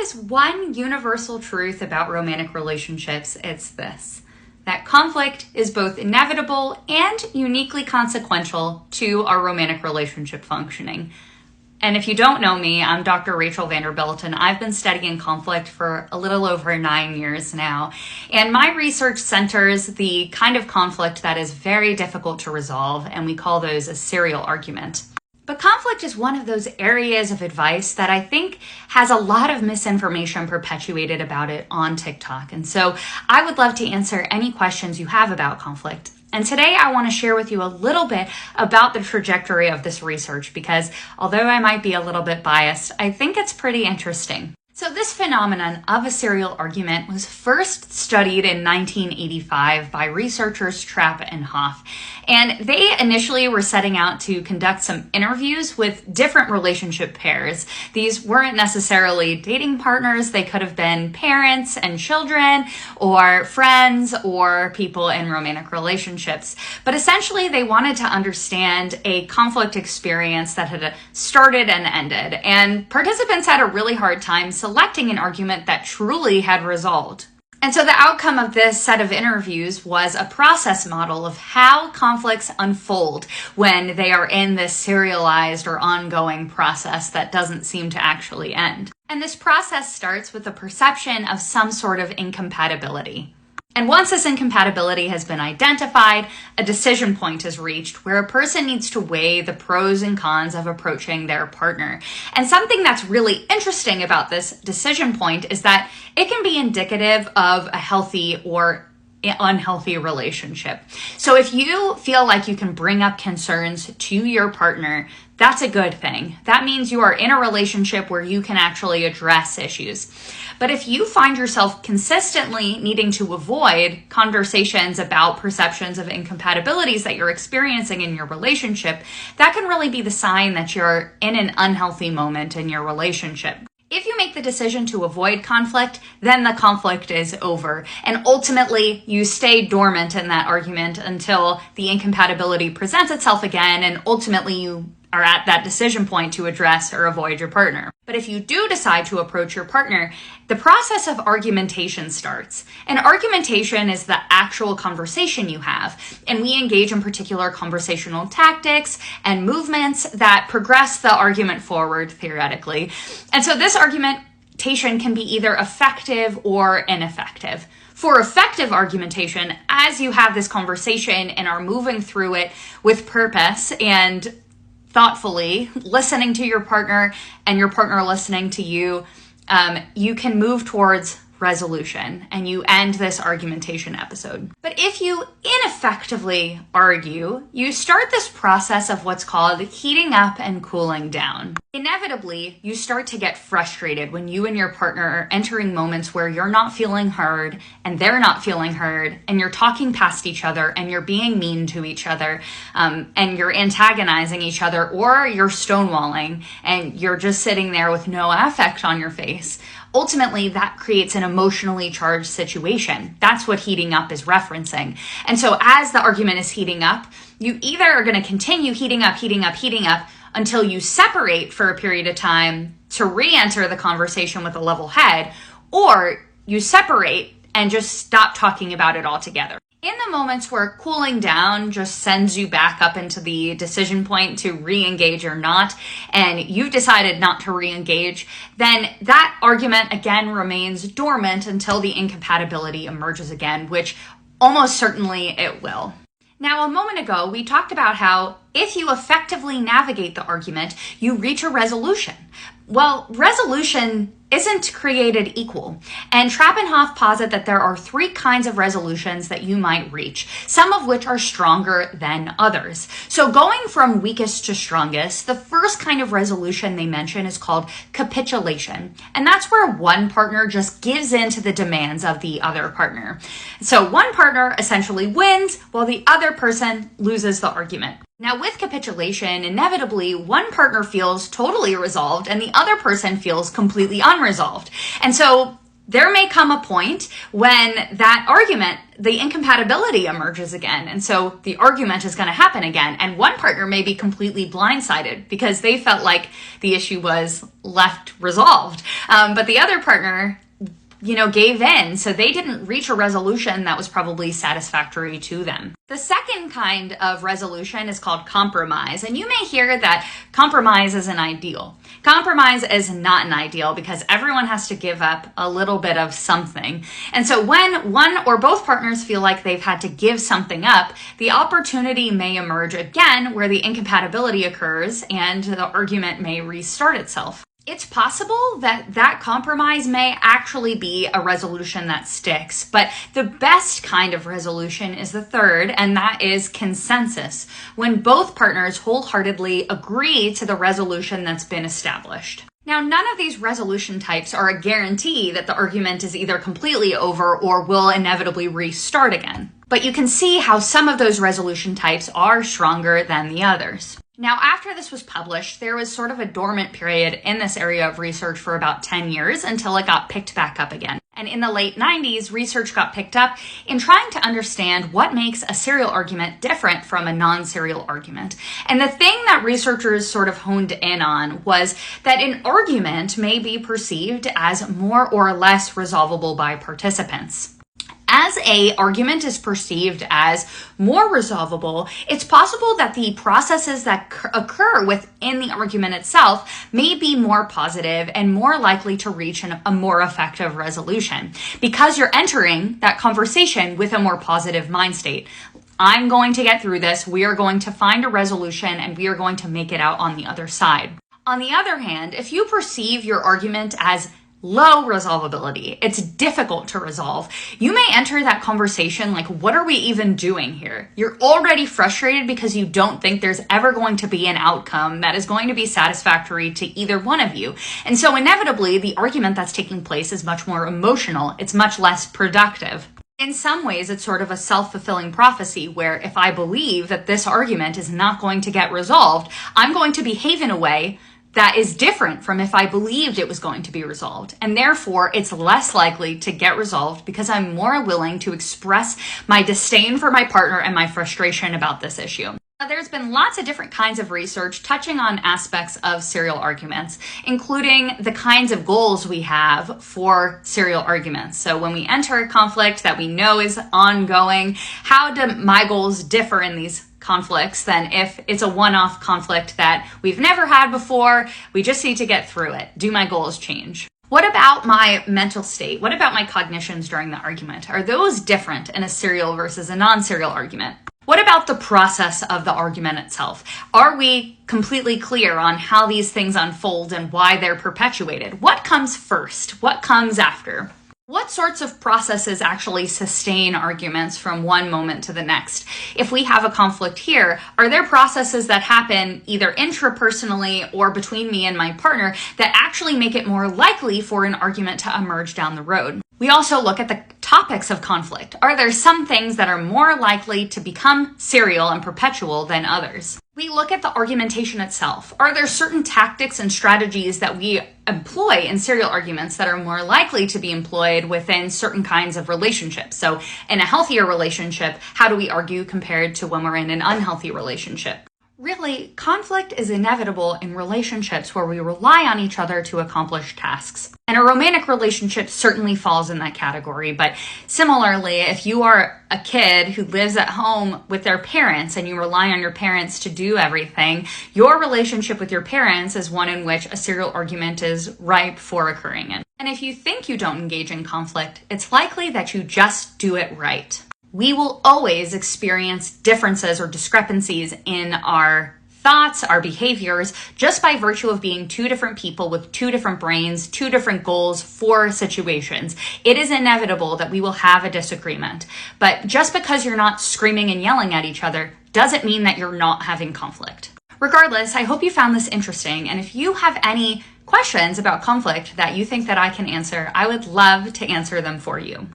is one universal truth about romantic relationships, it's this: that conflict is both inevitable and uniquely consequential to our romantic relationship functioning. And if you don't know me, I'm Dr. Rachel Vanderbilt, and I've been studying conflict for a little over 9 years now. And my research centers the kind of conflict that is very difficult to resolve, and we call those a serial argument. But conflict is one of those areas of advice that I think has a lot of misinformation perpetuated about it on TikTok. And so I would love to answer any questions you have about conflict. And today I want to share with you a little bit about the trajectory of this research because although I might be a little bit biased, I think it's pretty interesting. So this phenomenon of a serial argument was first studied in 1985 by researchers Trapp and Hoff. And they initially were setting out to conduct some interviews with different relationship pairs. These weren't necessarily dating partners. They could have been parents and children or friends or people in romantic relationships. But essentially, they wanted to understand a conflict experience that had started and ended. And participants had a really hard time selecting an argument that truly had resolved. And so the outcome of this set of interviews was a process model of how conflicts unfold when they are in this serialized or ongoing process that doesn't seem to actually end. And this process starts with the perception of some sort of incompatibility. And once this incompatibility has been identified, a decision point is reached where a person needs to weigh the pros and cons of approaching their partner. And something that's really interesting about this decision point is that it can be indicative of a healthy or unhealthy relationship. So if you feel like you can bring up concerns to your partner, that's a good thing. That means you are in a relationship where you can actually address issues. But if you find yourself consistently needing to avoid conversations about perceptions of incompatibilities that you're experiencing in your relationship, that can really be the sign that you're in an unhealthy moment in your relationship. If you make the decision to avoid conflict, then the conflict is over. And ultimately, you stay dormant in that argument until the incompatibility presents itself again, and ultimately you are at that decision point to address or avoid your partner. But if you do decide to approach your partner, the process of argumentation starts. And argumentation is the actual conversation you have. And we engage in particular conversational tactics and movements that progress the argument forward theoretically. And so this argumentation can be either effective or ineffective. For effective argumentation, as you have this conversation and are moving through it with purpose and thoughtfully, listening to your partner and your partner listening to you, you can move towards resolution and you end this argumentation episode. But if you ineffectively argue, you start this process of what's called heating up and cooling down. Inevitably, you start to get frustrated when you and your partner are entering moments where you're not feeling heard and they're not feeling heard, and you're talking past each other and you're being mean to each other, and you're antagonizing each other, or you're stonewalling and you're just sitting there with no affect on your face. Ultimately, that creates an emotionally charged situation. That's what heating up is referencing. And so as the argument is heating up, you either are going to continue heating up until you separate for a period of time to re-enter the conversation with a level head, or you separate and just stop talking about it altogether. In the moments where cooling down just sends you back up into the decision point to re-engage or not, and you've decided not to re-engage, then that argument again remains dormant until the incompatibility emerges again, which almost certainly it will. Now, a moment ago, we talked about how if you effectively navigate the argument, you reach a resolution. Well, resolution isn't created equal. And Trapp and Hoff posit that there are 3 kinds of resolutions that you might reach, some of which are stronger than others. So going from weakest to strongest, the first kind of resolution they mention is called capitulation. And that's where one partner just gives in to the demands of the other partner. So one partner essentially wins while the other person loses the argument. Now, with capitulation, inevitably, one partner feels totally resolved and the other person feels completely unresolved. And so there may come a point when that argument, the incompatibility emerges again. And so the argument is going to happen again. And one partner may be completely blindsided because they felt like the issue was left resolved. But the other partner, gave in. So they didn't reach a resolution that was probably satisfactory to them. The second kind of resolution is called compromise. And you may hear that compromise is an ideal. Compromise is not an ideal because everyone has to give up a little bit of something. And so when one or both partners feel like they've had to give something up, the opportunity may emerge again where the incompatibility occurs and the argument may restart itself. It's possible that compromise may actually be a resolution that sticks, but the best kind of resolution is the third, and that is consensus, when both partners wholeheartedly agree to the resolution that's been established. Now, none of these resolution types are a guarantee that the argument is either completely over or will inevitably restart again. But you can see how some of those resolution types are stronger than the others. Now, after this was published, there was sort of a dormant period in this area of research for about 10 years until it got picked back up again. And in the late 90s, research got picked up in trying to understand what makes a serial argument different from a non-serial argument. And the thing that researchers sort of honed in on was that an argument may be perceived as more or less resolvable by participants. As an argument is perceived as more resolvable, it's possible that the processes that occur within the argument itself may be more positive and more likely to reach a more effective resolution because you're entering that conversation with a more positive mind state. I'm going to get through this. We are going to find a resolution and we are going to make it out on the other side. On the other hand, if you perceive your argument as low resolvability, it's difficult to resolve, you may enter that conversation like, what are we even doing here? You're already frustrated because you don't think there's ever going to be an outcome that is going to be satisfactory to either one of you. And so inevitably, the argument that's taking place is much more emotional. It's much less productive. In some ways, it's sort of a self-fulfilling prophecy where if I believe that this argument is not going to get resolved, I'm going to behave in a way that is different from if I believed it was going to be resolved. And therefore, it's less likely to get resolved because I'm more willing to express my disdain for my partner and my frustration about this issue. Now, there's been lots of different kinds of research touching on aspects of serial arguments, including the kinds of goals we have for serial arguments. So when we enter a conflict that we know is ongoing, how do my goals differ in these conflicts than if it's a one-off conflict that we've never had before, we just need to get through it? Do my goals change? What about my mental state? What about my cognitions during the argument? Are those different in a serial versus a non-serial argument? What about the process of the argument itself? Are we completely clear on how these things unfold and why they're perpetuated? What comes first? What comes after? What sorts of processes actually sustain arguments from one moment to the next? If we have a conflict here, are there processes that happen either intrapersonally or between me and my partner that actually make it more likely for an argument to emerge down the road? We also look at the topics of conflict. Are there some things that are more likely to become serial and perpetual than others? We look at the argumentation itself. Are there certain tactics and strategies that we employ in serial arguments that are more likely to be employed within certain kinds of relationships? So in a healthier relationship, how do we argue compared to when we're in an unhealthy relationship? Really, conflict is inevitable in relationships where we rely on each other to accomplish tasks. And a romantic relationship certainly falls in that category. But similarly, if you are a kid who lives at home with their parents and you rely on your parents to do everything, your relationship with your parents is one in which a serial argument is ripe for occurring in. And if you think you don't engage in conflict, it's likely that you just do it right. We will always experience differences or discrepancies in our thoughts, our behaviors, just by virtue of being two different people with two different brains, two different goals for situations. It is inevitable that we will have a disagreement. But just because you're not screaming and yelling at each other doesn't mean that you're not having conflict. Regardless, I hope you found this interesting. And if you have any questions about conflict that you think that I can answer, I would love to answer them for you.